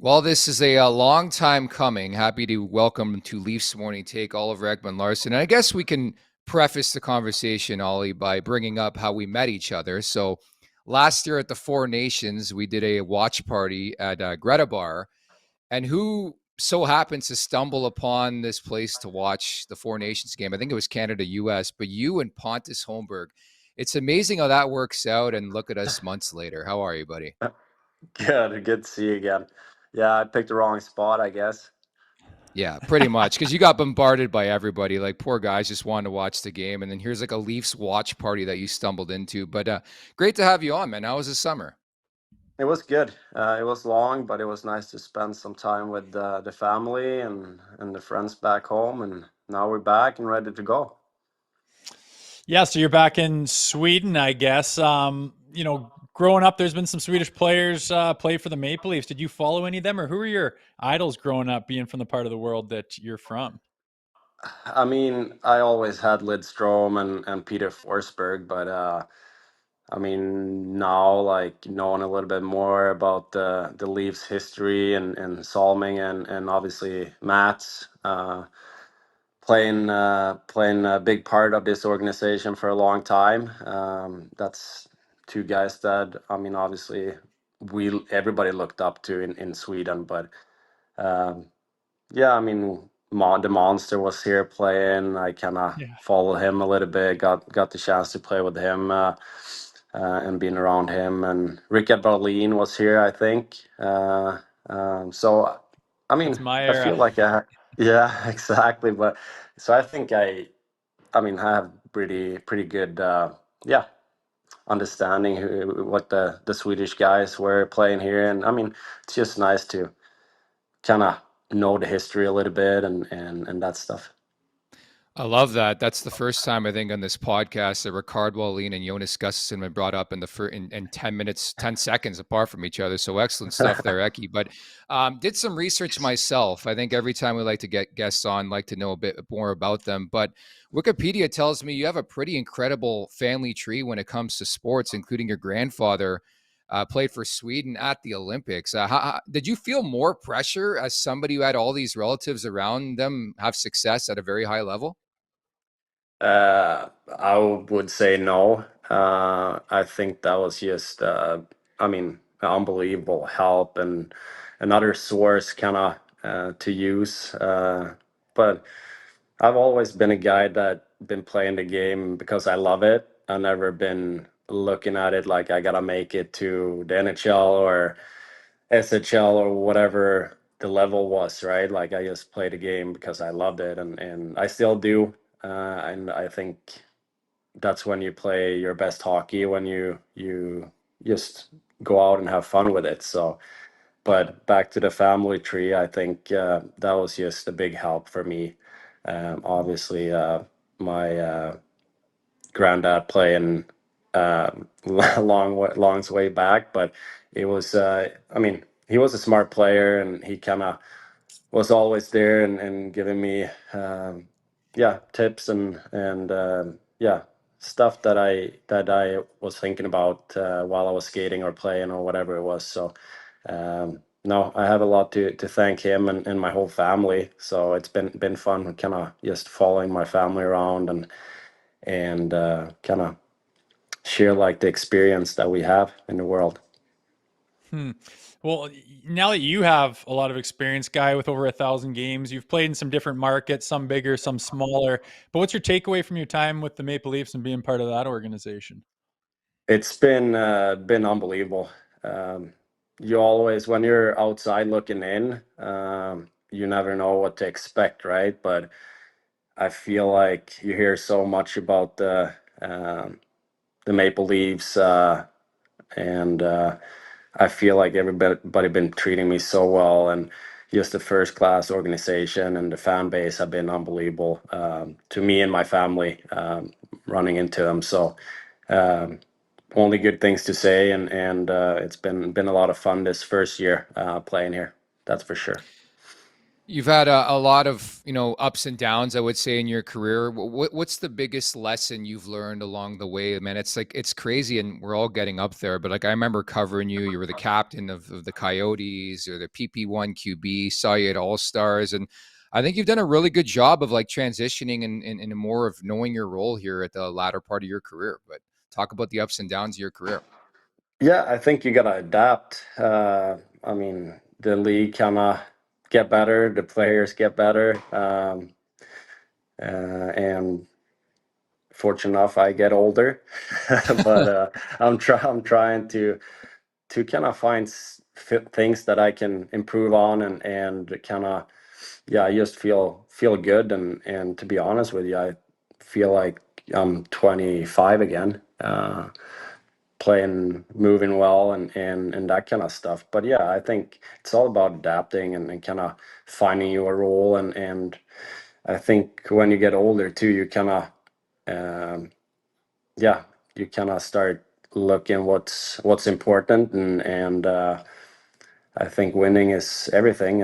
Well, this is a long time coming. Happy to welcome to Leafs Morning Take Oliver Ekman-Larsson. And I guess we can preface the conversation, Ollie, by bringing up how we met each other. So last year at the Four Nations, we did a watch party at Greta Bar. And who so happens to stumble upon this place to watch the Four Nations game? I think it was Canada-US, but you and Pontus Holmberg. It's amazing how that works out. And look at us months later. How are you, buddy? Good to see you again. Yeah, I picked the wrong spot, I guess. Yeah, pretty much. Because you got bombarded by everybody. Like, poor guys just wanted to watch the game. And then here's like a Leafs watch party that you stumbled into. But great to have you on, man. How was the summer? It was good. It was long, but it was nice to spend some time with the family and the friends back home. And now we're back and ready to go. Yeah, so you're back in Sweden, I guess. Growing up, there's been some Swedish players play for the Maple Leafs. Did you follow any of them, or who are your idols growing up, being from the part of the world that you're from? I mean, I always had Lidstrom and Peter Forsberg, but I mean, now like knowing a little bit more about the Leafs history and Salming and obviously Mats. Playing a big part of this organization for a long time. That's two guys that I mean, obviously, we everybody looked up to in Sweden. But um, yeah, I mean, the Monster was here playing. I kind of Yeah. followed him a little bit. Got the chance to play with him and being around him. And Rickard Berlin was here, I think. So I That's mean, my I era. feel like yeah, exactly. But so I think I mean, I have pretty good, yeah, understanding what the Swedish guys were playing here, and I mean, it's just nice to kind of know the history a little bit and that stuff. I love that. That's the first time I think on this podcast that Ricard Wallin and Jonas Gustafsson have been brought up in in 10 minutes, 10 seconds apart from each other. So excellent stuff there, Eki. But did some research myself. I think every time we like to get guests on, like to know a bit more about them. But Wikipedia tells me you have a pretty incredible family tree when it comes to sports, including your grandfather played for Sweden at the Olympics. Did you feel more pressure as somebody who had all these relatives around them have success at a very high level? I would say no. I think that was just, I mean, unbelievable help and another source kind of to use. But I've always been a guy that been playing the game because I love it. I've never been looking at it like I gotta make it to the NHL or SHL or whatever the level was, right? Like I just played the game because I loved it and I still do. And I think that's when you play your best hockey, when you just go out and have fun with it. So, but back to the family tree, I think that was just a big help for me. Obviously, my granddad playing long way back, but it was. I mean, he was a smart player, and he kind of was always there and giving me, yeah, tips and yeah, stuff that I was thinking about while I was skating or playing or whatever it was. So no, I have a lot to thank him and my whole family. So it's been fun, kind of just following my family around and kind of share like the experience that we have in the world. Hmm. Well, now that you have a lot of experience, guy with over 1,000 games, you've played in some different markets, some bigger, some smaller. But what's your takeaway from your time with the Maple Leafs and being part of that organization? It's been unbelievable. Um, you always, when you're outside looking in, you never know what to expect, right? But I feel like you hear so much about the Maple Leafs, and I feel like everybody been treating me so well, and just the first class organization and the fan base have been unbelievable to me and my family running into them. So. Um, Only good things to say, and it's been a lot of fun this first year playing here. That's for sure. You've had a lot of, ups and downs, I would say, in your career. What's the biggest lesson you've learned along the way? Man, it's like, it's crazy and we're all getting up there, but like, I remember covering you. You were the captain of the Coyotes or the PP1 QB, saw you at All-Stars. And I think you've done a really good job of like transitioning and more of knowing your role here at the latter part of your career. But talk about the ups and downs of your career. Yeah, I think you gotta adapt. I mean, the league kind of get better, the players get better, and fortunate enough, I get older. But I'm trying to kind of find things that I can improve on, and kind of, yeah, I just feel good, and to be honest with you, I feel like I'm 25 again. Playing, moving well, and that kind of stuff. But yeah, I think it's all about adapting, and kind of finding your role, and I think when you get older too, you kind of, yeah, you kind of start looking what's important, and I think winning is everything,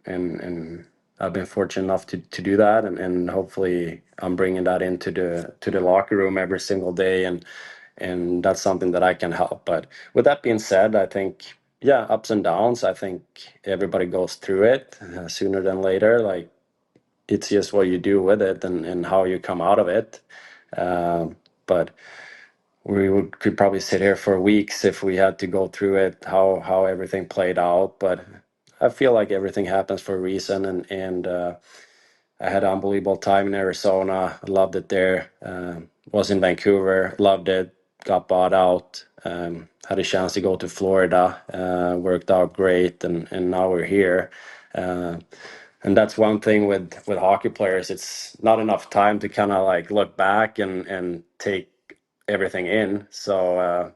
and I've been fortunate enough to do that, and hopefully I'm bringing that into the locker room every single day, and that's something that I can help. But with that being said, I think, yeah, ups and downs. I think everybody goes through it sooner than later. Like, it's just what you do with it, and how you come out of it. But could probably sit here for weeks if we had to go through it, how everything played out. But I feel like everything happens for a reason, and I had an unbelievable time in Arizona. Loved it there. Was in Vancouver. Loved it. Got bought out. Had a chance to go to Florida. Worked out great, and now we're here. Uh, and that's one thing with hockey players. It's not enough time to kind of like look back and take everything in. So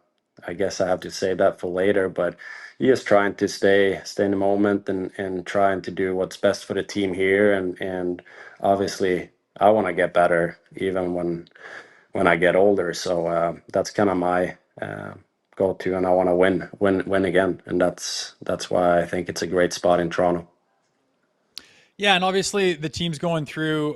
I guess I have to save that for later. But just trying to stay in the moment, and trying to do what's best for the team here, and obviously I want to get better even when I get older. So that's kind of my go-to, and I want to win again, and that's why I think it's a great spot in Toronto. Yeah, and obviously the team's going through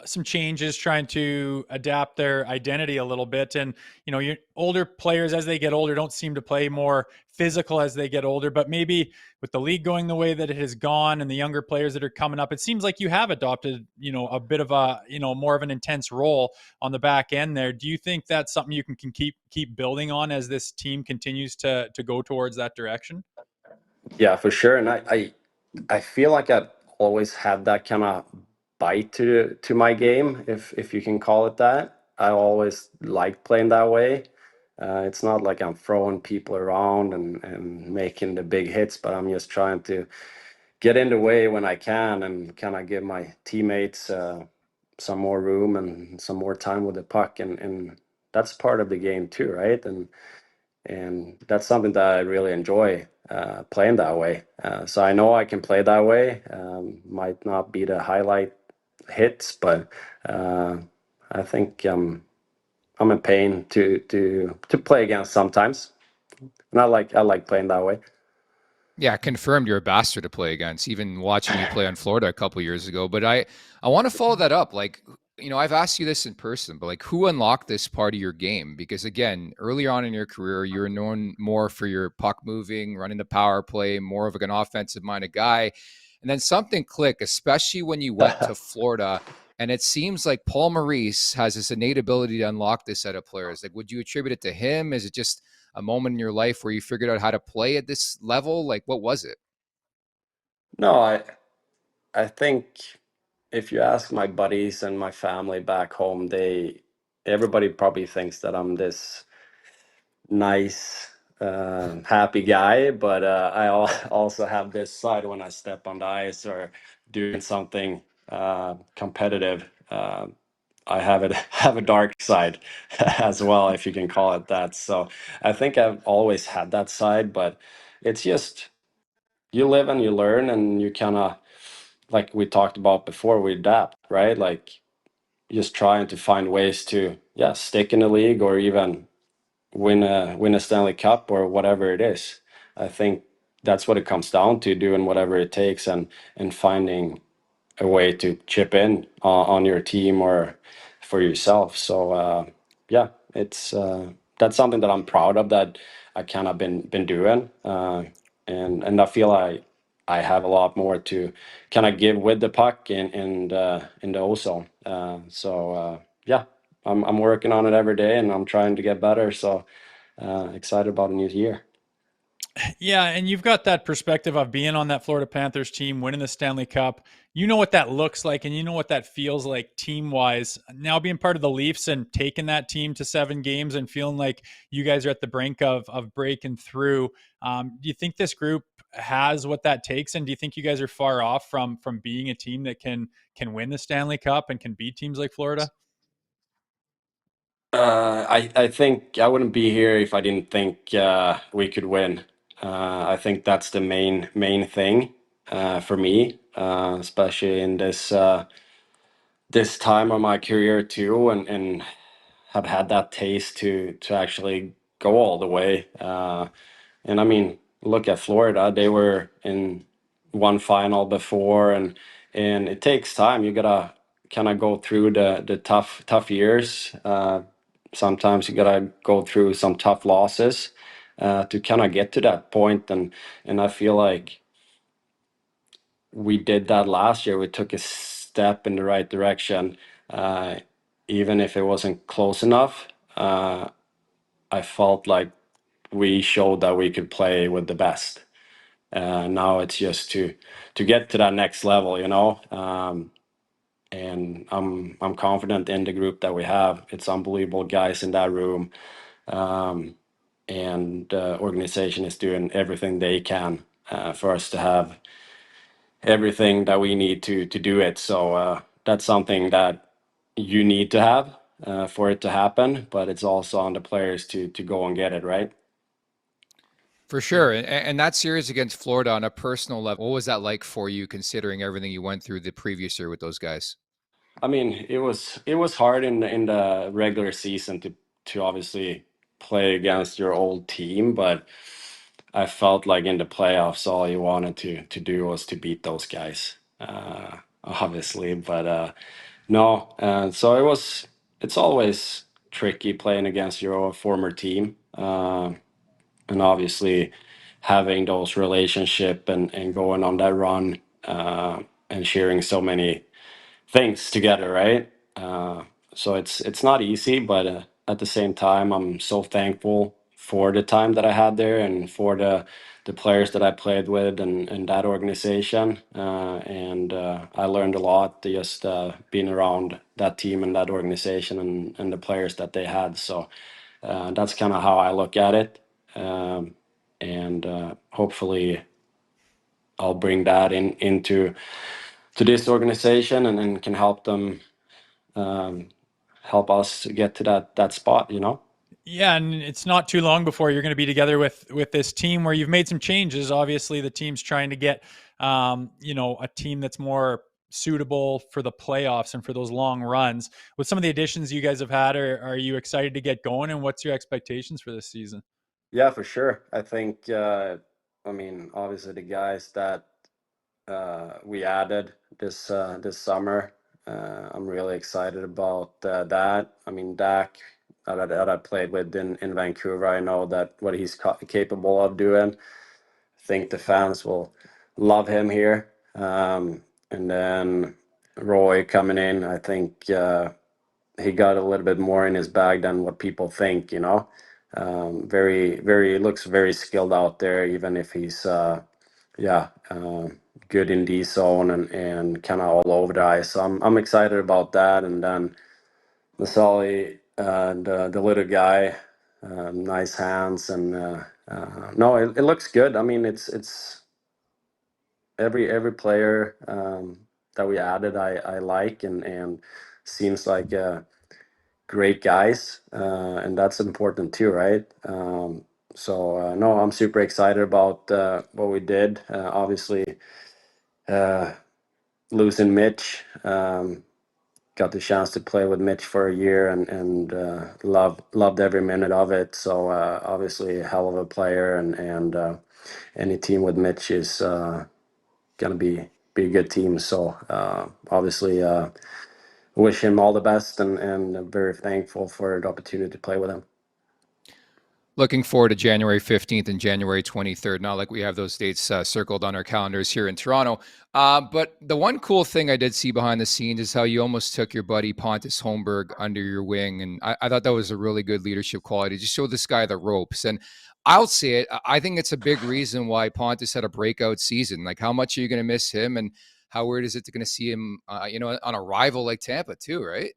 some changes, trying to adapt their identity a little bit. And your older players, as they get older, don't seem to play more physical as they get older. But maybe with the league going the way that it has gone, and the younger players that are coming up, it seems like you have adopted, a bit of a, more of an intense role on the back end there. Do you think that's something you can keep building on as this team continues to go towards that direction? Yeah, for sure. And I feel like I've always had that kind of bite to my game, if you can call it that. I always liked playing that way. It's not like I'm throwing people around and making the big hits, but I'm just trying to get in the way when I can, and kind of give my teammates some more room and some more time with the puck, and that's part of the game too, right? And that's something that I really enjoy, playing that way. So I know I can play that way. Might not be the highlight hits, but I think I'm in pain to play against sometimes, and I like playing that way. Yeah, confirmed you're a bastard to play against, even watching you play on Florida a couple years ago. But I want to follow that up. Like, I've asked you this in person, but like, who unlocked this part of your game? Because again, earlier on in your career, you were known more for your puck moving, running the power play, more of like an offensive minded guy. And then something clicked, especially when you went to Florida. And it seems like Paul Maurice has this innate ability to unlock this set of players. Like, would you attribute it to him? Is it just a moment in your life where you figured out how to play at this level? Like, what was it? No, I think if you ask my buddies and my family back home, everybody probably thinks that I'm this nice, happy guy, but also have this side when I step on the ice or doing something competitive. I have a dark side as well, if you can call it that. So I think I've always had that side, but it's just you live and you learn, and you kind of, like we talked about before, we adapt, right? Like, just trying to find ways to, yeah, stick in the league, or even win a Stanley Cup or whatever it is. I think that's what it comes down to, doing whatever it takes, and finding a way to chip in on your team or for yourself. So yeah, it's that's something that I'm proud of, that I kind of been doing, and I feel I have a lot more to kind of give with the puck in the ozone. So yeah, I'm working on it every day, and I'm trying to get better. So excited about a new year. Yeah, and you've got that perspective of being on that Florida Panthers team, winning the Stanley Cup. You know what that looks like, and you know what that feels like team-wise. Now being part of the Leafs and taking that team to 7 games and feeling like you guys are at the brink of breaking through. Do you think this group has what that takes, and do you think you guys are far off from being a team that can win the Stanley Cup and can beat teams like Florida? I think I wouldn't be here if I didn't think we could win. I think that's the main thing for me, especially in this time of my career too, and have had that taste to actually go all the way. And I mean, look at Florida; they were in one final before, and it takes time. You gotta kind of go through the tough years. Sometimes you gotta go through some tough losses to kind of get to that point, and I feel like we did that last year. We took a step in the right direction, uh, even if it wasn't close enough. I felt like we showed that we could play with the best. Now it's just to get to that next level, you know. And I'm confident in the group that we have. It's unbelievable guys in that room, and the organization is doing everything they can for us to have everything that we need to do it. So that's something that you need to have for it to happen, but it's also on the players to go and get it, right? For sure. And that series against Florida on a personal level, what was that like for you, considering everything you went through the previous year with those guys? I mean, it was hard in the regular season to obviously play against your old team, but I felt like in the playoffs, all you wanted to do was to beat those guys, obviously. But no, so it's always tricky playing against your former team, and obviously having those relationship and going on that run, and sharing so many things together, right? So it's not easy, but at the same time, I'm so thankful for the time that I had there and for the players that I played with and that organization. And I learned a lot just being around that team and that organization and the players that they had. So that's kind of how I look at it. And hopefully I'll bring that into this organization and can help them, help us get to that spot, you know. Yeah, and it's not too long before you're going to be together with this team where you've made some changes. Obviously, the team's trying to get a team that's more suitable for the playoffs and for those long runs. With some of the additions you guys have had, are you excited to get going? And what's your expectations for this season? Yeah, for sure. I think I mean, obviously the guys that we added this summer, I'm really excited about that. I mean, Dak that I played with in Vancouver, I know that what he's capable of doing. I think the fans will love him here. And then Roy coming in, I think he got a little bit more in his bag than what people think, you know. Very looks very skilled out there, even if he's yeah, good in D zone and kind of all over the ice. So I'm excited about that. And then Masali, the little guy, nice hands, and no, it looks good. I mean, it's every player that we added, I like, and seems like great guys, and that's important too, right? So no, I'm super excited about what we did. Obviously, uh, losing Mitch. Got the chance to play with Mitch for a year and loved every minute of it. So obviously a hell of a player, and any team with Mitch is gonna be be a good team. So obviously, wish him all the best, and I'm very thankful for the opportunity to play with him. Looking forward to January 15th and January 23rd. Not like we have those dates circled on our calendars here in Toronto. But the one cool thing I did see behind the scenes is how you almost took your buddy Pontus Holmberg under your wing. And I thought that was a really good leadership quality. Just show this guy the ropes. And I'll say it, I think it's a big reason why Pontus had a breakout season. Like, how much are you going to miss him? And how weird is it going to see him, on a rival like Tampa too, right?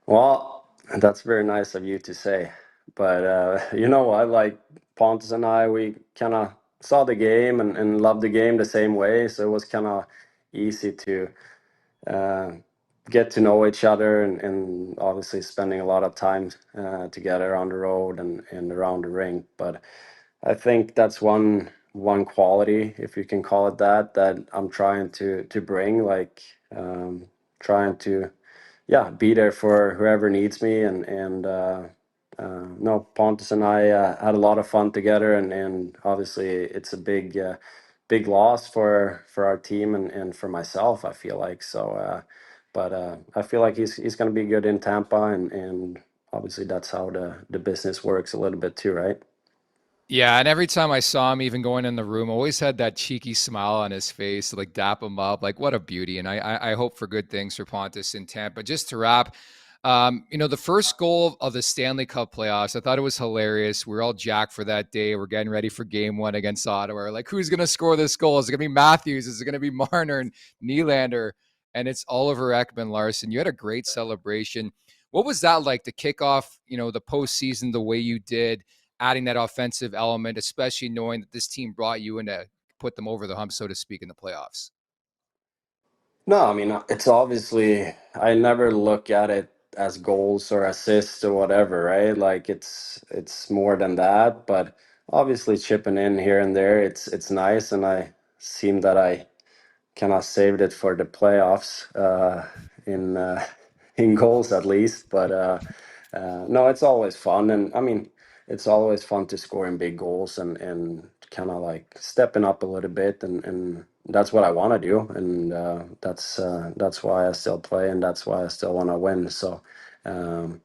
Well, that's very nice of you to say. But you know what? Like Pontus and I, we kind of saw the game and loved the game the same way. So it was kind of easy to uh, get to know each other, and obviously spending a lot of time together on the road and around the rink. But I think that's one quality, if you can call it that, that I'm trying to bring, like trying to be there for whoever needs me. No, Pontus and I had a lot of fun together, and obviously it's a big loss for our team and for myself, I feel like. So but I feel like he's going to be good in Tampa, and obviously that's how the business works a little bit too, right? Yeah, and every time I saw him, even going in the room, always had that cheeky smile on his face to like dap him up. Like, what a beauty! And I hope for good things for Pontus in Tampa. Just to wrap, the first goal of the Stanley Cup playoffs, I thought it was hilarious. We are all jacked for that day. We're getting ready for Game 1 against Ottawa. We're like, who's going to score this goal? Is it going to be Matthews? Is it going to be Marner and Nylander? And it's Oliver Ekman-Larsson. You had a great celebration. What was that like to kick off, the postseason the way you did? Adding that offensive element, especially knowing that this team brought you in to put them over the hump, so to speak, in the playoffs? No, I mean, it's obviously, I never look at it as goals or assists or whatever, right? Like it's more than that, but obviously chipping in here and there, it's nice, and I seem that I kind of saved it for the playoffs in in goals at least. But no, it's always fun, and I mean, it's always fun to score in big goals and kind of like stepping up a little bit, and that's what I want to do, and that's why I still play, and that's why I still want to win. So um,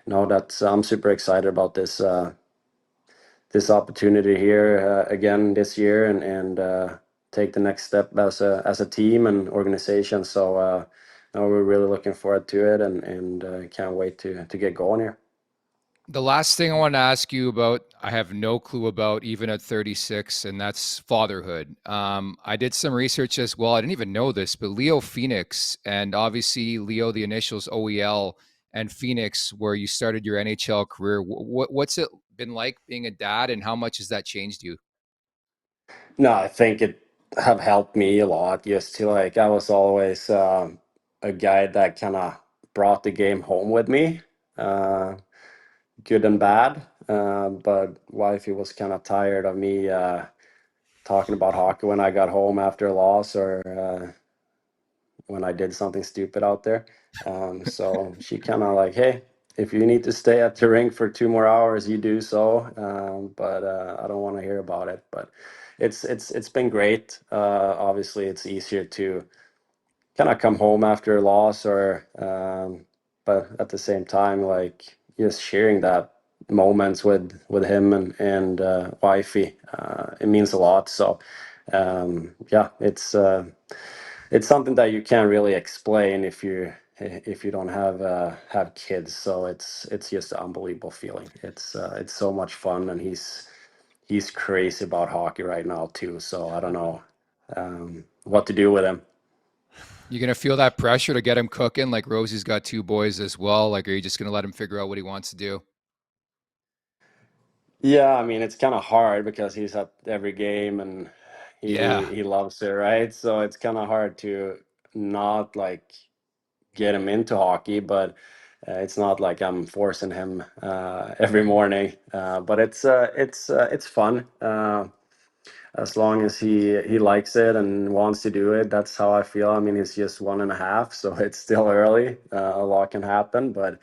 no, that's I'm super excited about this opportunity here again this year, and take the next step as a team and organization. So no, we're really looking forward to it, and can't wait to get going here. The last thing I want to ask you about, I have no clue about even at 36, and that's fatherhood. I did some research as well. I didn't even know this, but Leo Phoenix, and obviously Leo, the initials OEL, and Phoenix, where you started your NHL career. What's it been like being a dad, and how much has that changed you? No, I think it have helped me a lot. Just to like, I was always a guy that kind of brought the game home with me, uh, good and bad. But wifey was kind of tired of me talking about hockey when I got home after a loss, or when I did something stupid out there. So she kind of like, hey, if you need to stay at the rink for 2 more hours, you do so. But I don't want to hear about it. But it's been great. Obviously, it's easier to kind of come home after a loss, or but at the same time, like just sharing that moments with him and wifey, it means a lot. So yeah, it's something that you can't really explain if you don't have kids. So it's just an unbelievable feeling. It's so much fun, and he's crazy about hockey right now too. So I don't know what to do with him. You gonna feel that pressure to get him cooking? Like Rosie's got two boys as well. Like, are you just gonna let him figure out what he wants to do? Yeah, I mean, it's kind of hard because he's at every game, and he Yeah. he loves it, right? So it's kind of hard to not like get him into hockey, but it's not like I'm forcing him every morning. But it's fun, as long as he likes it and wants to do it. That's how I feel. I mean, he's just 1.5, so it's still early. A lot can happen, but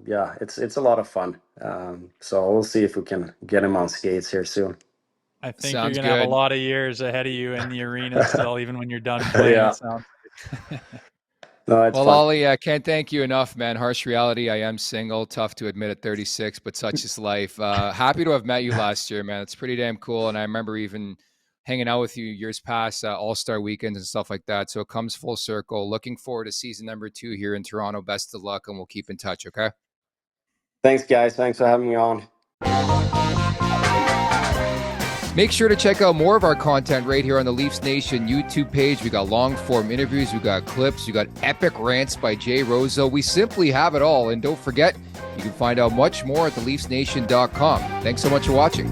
yeah, it's a lot of fun. So we'll see if we can get him on skates here soon. I think Sounds you're going to have good. a lot of years ahead of you in the arena still, even when you're done playing. Yeah. It sounds like. No, it's Well, fun. Ollie, I can't thank you enough, man. Harsh reality. I am single. Tough to admit at 36, but such is life. Happy to have met you last year, man. It's pretty damn cool. And I remember even hanging out with you years past, All-Star weekends and stuff like that. So it comes full circle. Looking forward to season number 2 here in Toronto. Best of luck, and we'll keep in touch, okay? Thanks, guys. Thanks for having me on. Make sure to check out more of our content right here on the Leafs Nation YouTube page. We got long form interviews, we got clips, we got epic rants by Jay Rosehill. We simply have it all. And don't forget, you can find out much more at theleafsnation.com. Thanks so much for watching.